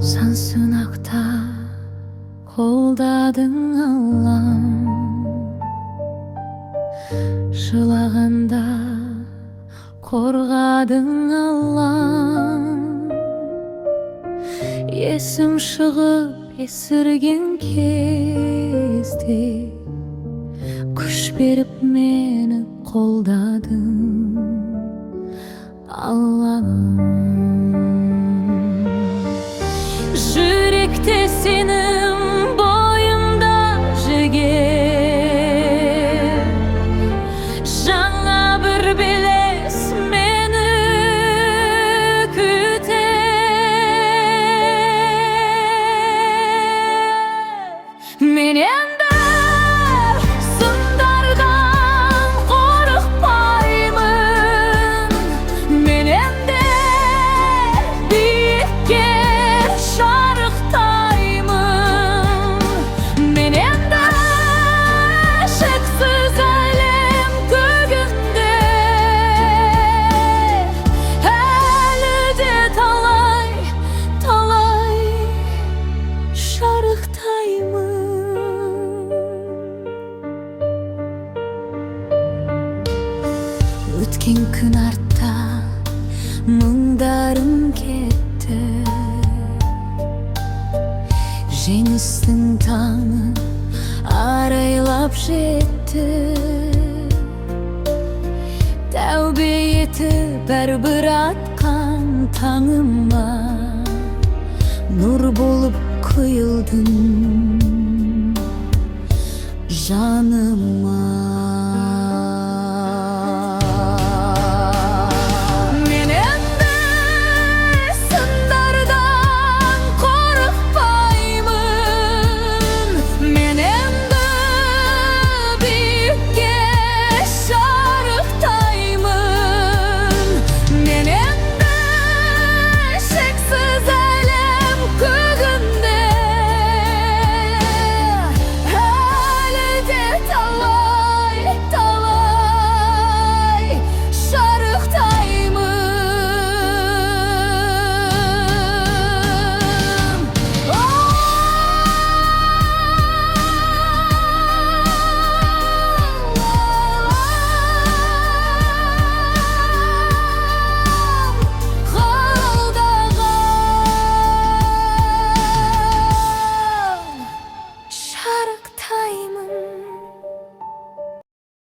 Сан сынақта қолдадың Аллам, жылағанда қорғадың Аллам. Есім шығып есірген кезде күш беріп мені қолдадың Аллам. Жүректе сенің бойымда жігер, жаңа бір белес мені күтер. Мен енді сындардан қорықпаймын, мен енді биікке шарықтаймын, мен енді шексіз әлем көгінде әлі де талай шарықтаймын. Өткен күн артта, мұңдарым кетті, жеңістің таңы арайлап жетті. Тәубе етіп бәрібір атқан таңыма нұр болып құйылдың жаныма.